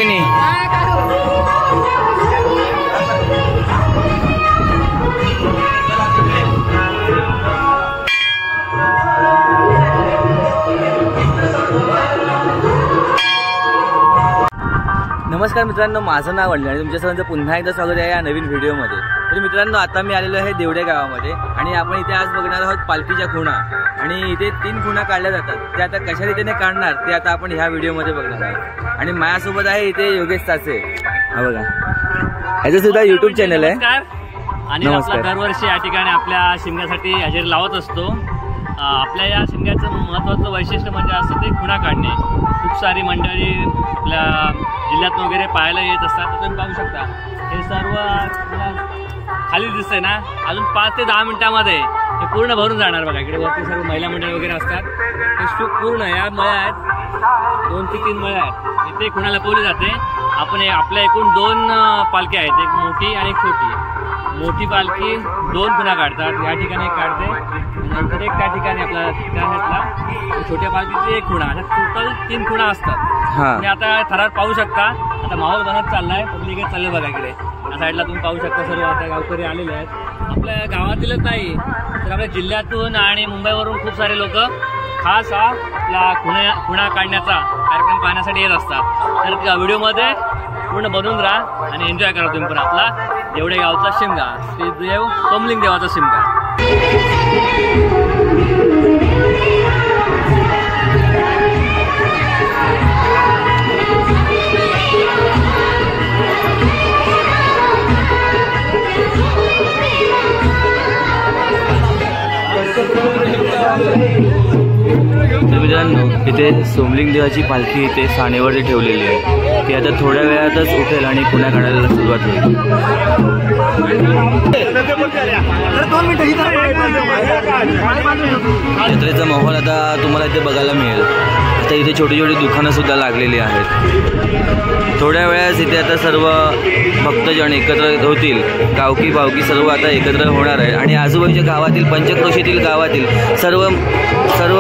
वहिनी. नमस्कार मित्रांनो, माझं नाव वंडे आणि तुमच्या सर्वांचं पुन्हा एकदा स्वागत आहे या नवीन व्हिडिओमध्ये. तर मित्रांनो, आता मी आलेलो आहे देवडे गावामध्ये आणि आपण इथे आज बघणार आहोत पालखीच्या खुणा. आणि इथे 3 खुणा काढल्या जातात. ते आता कशा रीतीने काढणार ते आता आपण ह्या व्हिडिओमध्ये बघणार आहोत. आणि माझ्यासोबत आहे इथे योगेश साचे. हा बघा, ह्याचं सुद्धा यूट्यूब चॅनल आहे. आणि आपला दरवर्षी या ठिकाणी आपल्या शिमग्यासाठी हजेरी लावत असतो. आपल्या या शिमग्याचं महत्त्वाचं वैशिष्ट्य म्हणजे असं ते खुणा काढणे. खूप सारी मंडळी आपल्या जिल्ह्यात वगैरे पाहायला येत असतात. तुम्ही पाहू शकता हे सर्व खाली दिसतंय ना, अजून 5 ते 10 मिनिटांमध्ये हे पूर्ण भरून जाणार. बघा इकडे वरती सर्व महिला मंडळ वगैरे असतात. ते पूर्ण या मळ्या आहेत, 2 ते 3 मळ्या आहेत. इथे खुणा लपवली जाते. आपण आपल्या एकूण 2 पालख्या आहेत, एक मोठी आणि एक छोटी. मोठी पालखी 2 खुणा काढतात, या ठिकाणी एक काढते, नंतर एक त्या ठिकाणी आपला त्या साईडला छोट्या पालखीची 1 खुणा. अशा टोटल 3 खुणा असतात. तुम्ही आता थरार पाहू शकता. आता माहोल बनत चाललाय, पब्लिक चालले बघा इकडे या साईडला. तुम्ही पाहू शकता सर्व आता गावकरी आलेले आहेत. आपल्या गावातीलच नाही तर आपल्या जिल्ह्यातून आणि मुंबईवरून खूप सारे लोक खास हा आपला खुणा काढण्याचा कार्यक्रम पाहण्यासाठी येत असतात. तर व्हिडिओमध्ये पूर्ण बनवून राहा आणि एन्जॉय करा तुम्ही पण आपला देवडे गावचा शिमगा, श्री देव सोमलिंग देवाचा शिमगा. मित्रांनो, इथे सोमलिंग देवाची पालखी इथे सानेवरती ठेवलेली आहे. ती आता थोड्या वेळातच उठेल आणि खुणा काढायला सुरुवात होईल. जत्रेचा माहोल आता तुम्हाला इथे बघायला मिळेल. आता इथे छोटी छोटी दुकानं सुद्धा लागलेली आहेत. थोड्या वेळात इथे आता सर्व भक्तजन एकत्र होतील. गावकी भावकी सर्व आता एकत्र होणार आहे आणि आजूबाजूच्या गावातील, पंचक्रोशीतील गावातील सर्व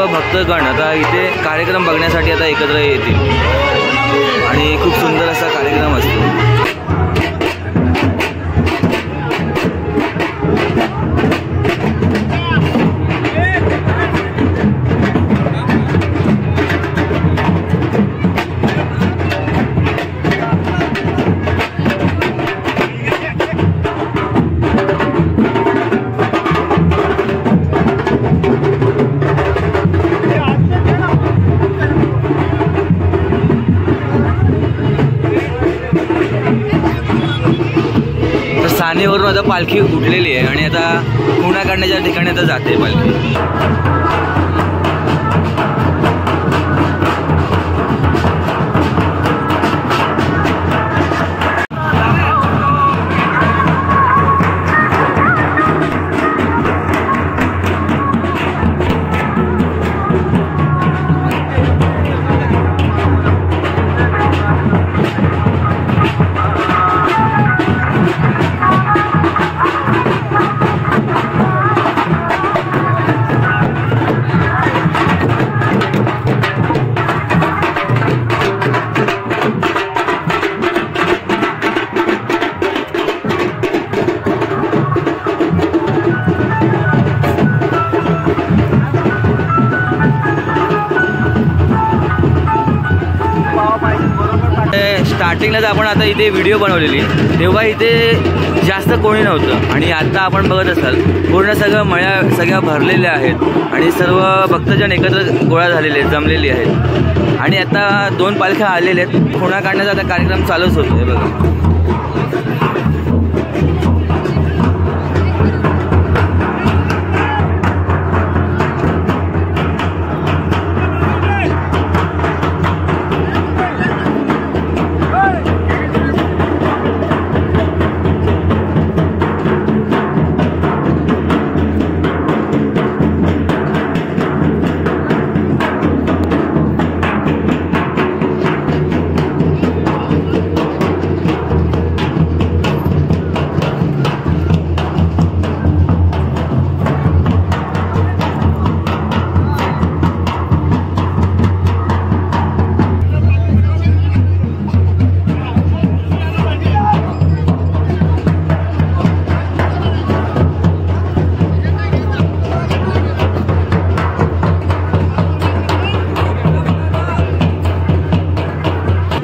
भक्तगण आता इथे कार्यक्रम बघण्यासाठी आता एकत्र येतील आणि खूप सुंदर असा कार्यक्रम असतो. सानेवरून आता पालखी उठलेली आहे आणि आता खुणा काढण्याच्या ठिकाणी आता जाते पालखी. स्टार्टिंगलाच आपण आता इथे व्हिडिओ बनवलेली तेव्हा इथे जास्त कोणी नव्हतं आणि आता आपण बघत असाल पूर्ण सगळ्या भरलेल्या आहेत आणि सर्व भक्तजन एकत्र गोळा झालेले आहेत, जमलेली आहेत. आणि आता 2 पालख्या आलेल्या आहेत. खुणा काढण्याचा आता कार्यक्रम चालूच होतो आहे बघा.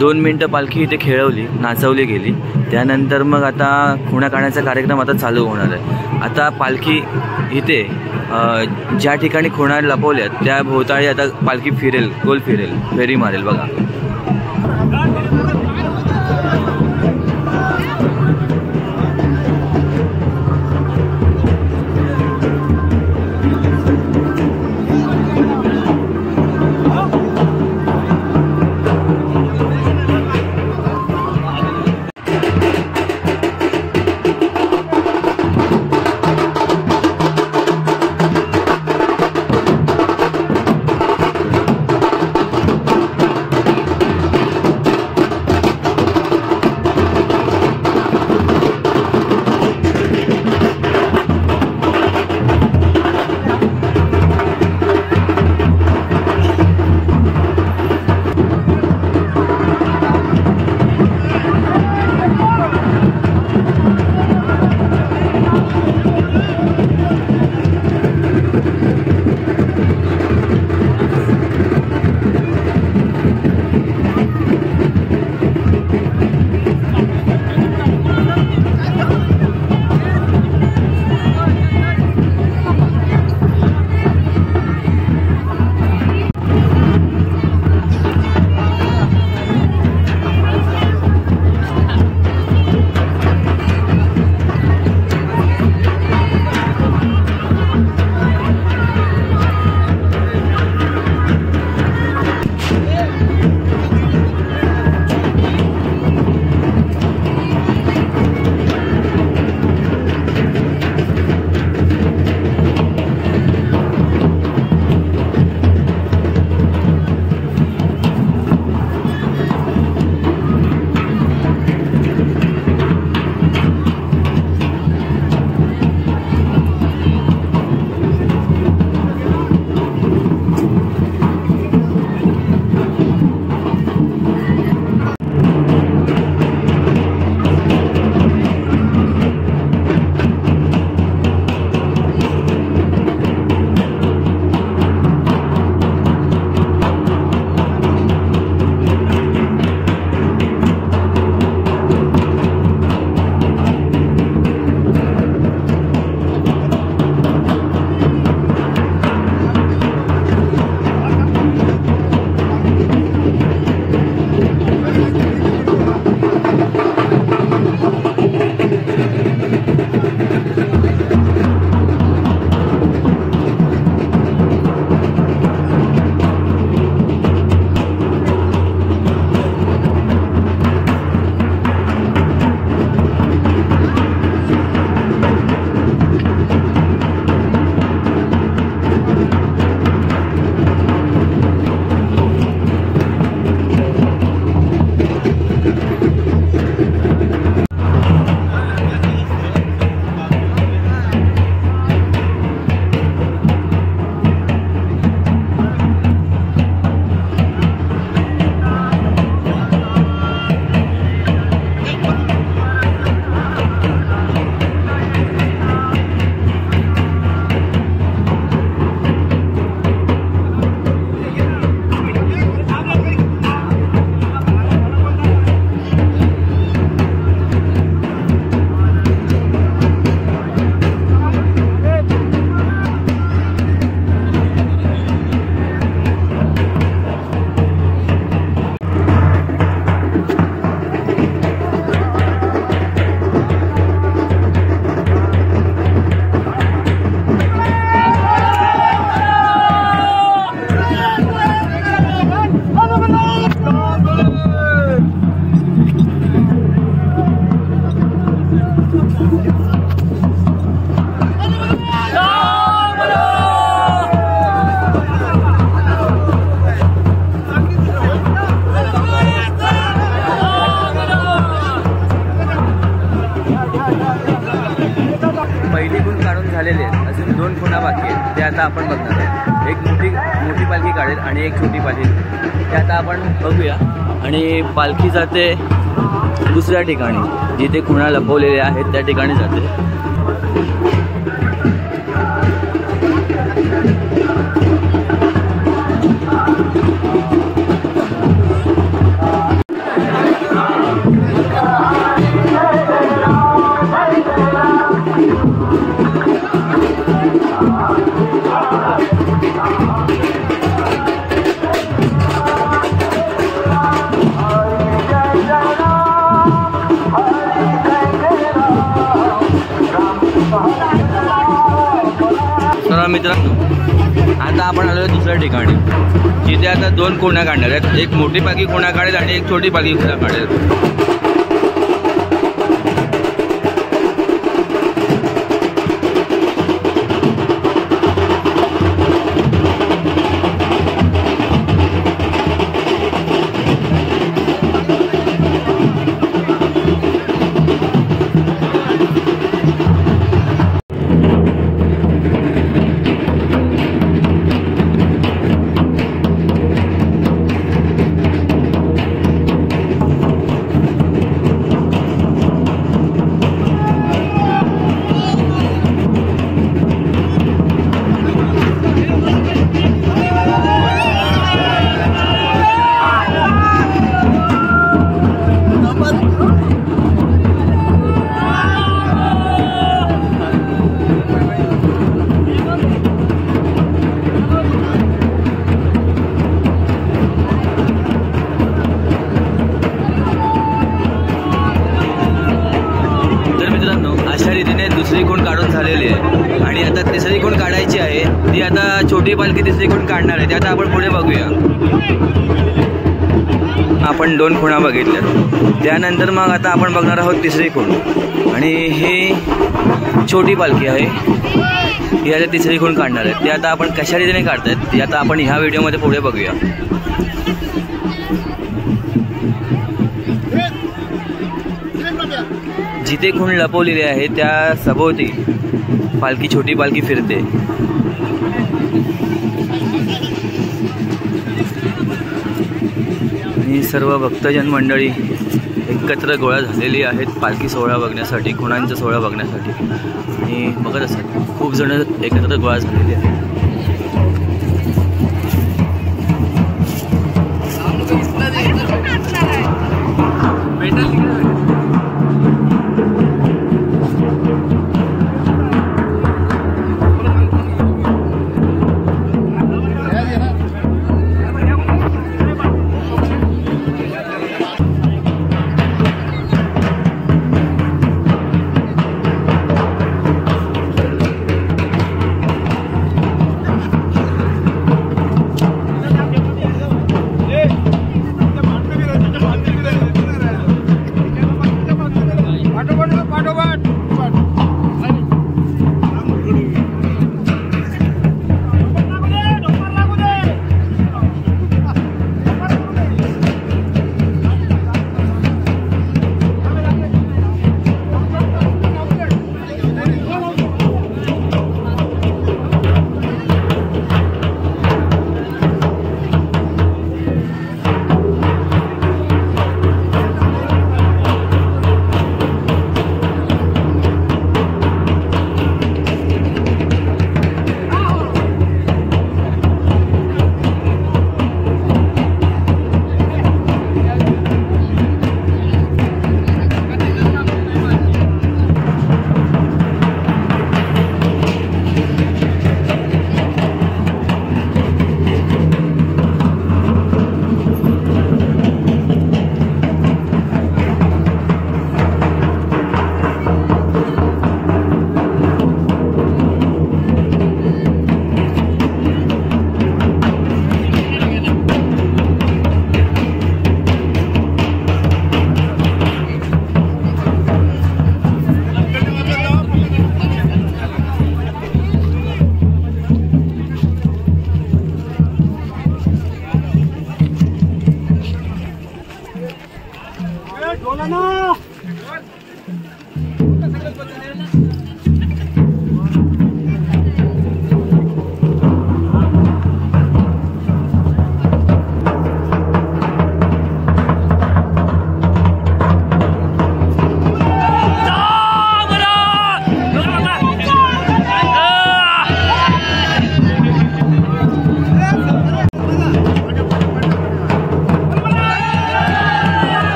2 मिनटं पालखी इथे खेळवली, नाचवली गेली. त्यानंतर मग आता खुणा काढण्याचा कार्यक्रम आता चालू होणार आहे. आता पालखी इथे ज्या ठिकाणी खुणा लपवल्यात त्या भोवताळी आता पालखी फिरेल, गोल फिरेल, फेरी मारेल बघा. झालेले आहेत. अजून 2 खुणा बाकी आहेत, ते आता आपण बघणार आहोत. एक मोठी पालखी काढेल आणि एक छोटी पालखी, ते आता आपण बघूया. आणि पालखी जाते दुसऱ्या ठिकाणी, जिथे खुणा लपवलेल्या आहेत त्या ठिकाणी जाते. तर मित्रांनो, आता आपण आलो दुसऱ्या ठिकाणी, जिथे आता 2 कोण्या काढणार आहेत. एक मोठी पालखी कोण्या काढेल आणि एक छोटी पालखी कोण्या काढेल. दुसरी खूण काढून झालेली आहे आणि आता तिसरी खूण काढायची आहे. ती आता छोटी पालखी तिसरी खूण काढणार आहे. ते आता आपण पुढे बघूया. आपण 2 खुणा बघितल्या, त्यानंतर मग आता आपण बघणार आहोत तिसरी खूण. आणि ही छोटी पालखी आहे, ही आता तिसरी खूण काढणार आहे. ते आता आपण कशा रीतीने काढतायत ते आता आपण ह्या व्हिडिओमध्ये पुढे बघूया. जिथे खूण लपवलेली आहे त्या सभोवती पालखी, छोटी पालखी फिरते. आणि सर्व भक्तजन मंडळी एकत्र गोळा झालेली आहेत पालखी सोहळा बघण्यासाठी, खुणांचा सोहळा बघण्यासाठी. आणि बघत असतात खूप जण एकत्र गोळा झालेले आहेत.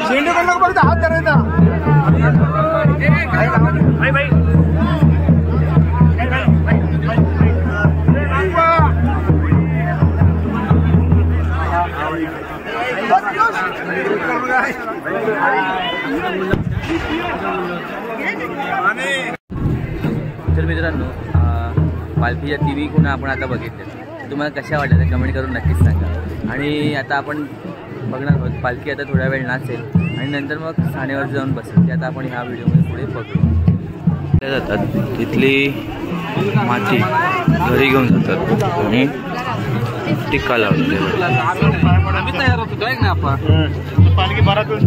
शेंडू कडनं फक्त हात करायचा. तर मित्रांनो, पालखीच्या तिन्ही खुणा आपण आता बघितल्या. तुम्हाला कशा वाटल्या त्या कमेंट करून नक्कीच सांगा. आणि आता आपण बघणार आहोत पालखी आता थोडा वेळ नाचेल आणि नंतर मग सानेवर जाऊन बसेल. ते आता आपण ह्या व्हिडिओमध्ये पुढे बघू. जातात तिथली माती घरी घेऊन जातात आणि टिक्का लावतो. तयार होतो काय ना आपण पालखी 12 दिवस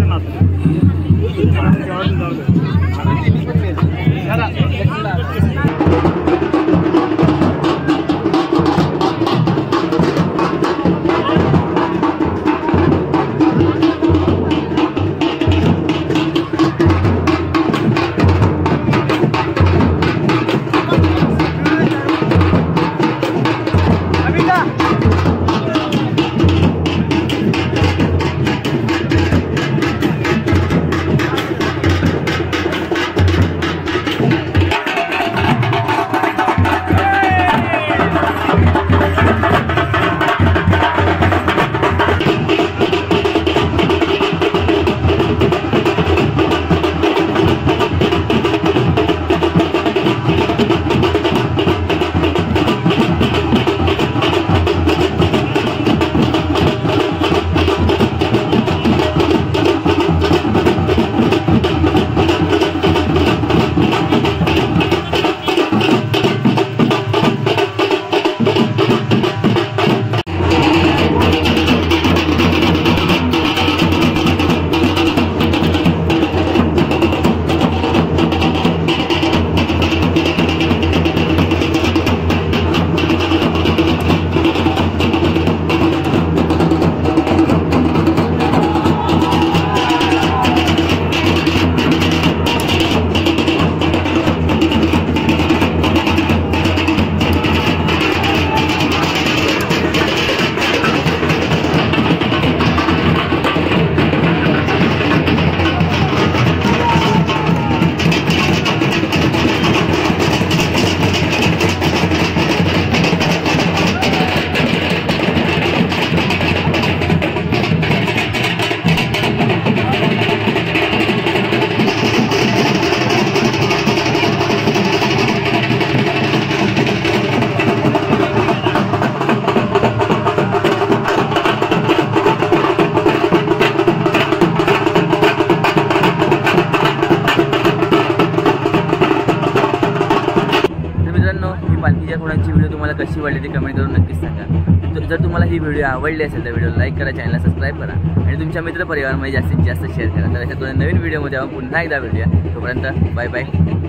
पालखीच्या खुणांची व्हिडिओ तुम्हाला कशी वाटली ते कमेंट करून नक्कीच सांगा. जर तुम्हाला ही व्हिडिओ आवडली असेल तर व्हिडिओ लाईक करा, चॅनलला सबस्क्राईब करा आणि तुमच्या मित्रपरिवारामध्ये जास्तीत जास्त शेअर करा. तर अशा नवीन व्हिडिओमध्ये आपण पुन्हा एकदा भेटूया. तोपर्यंत बाय बाय.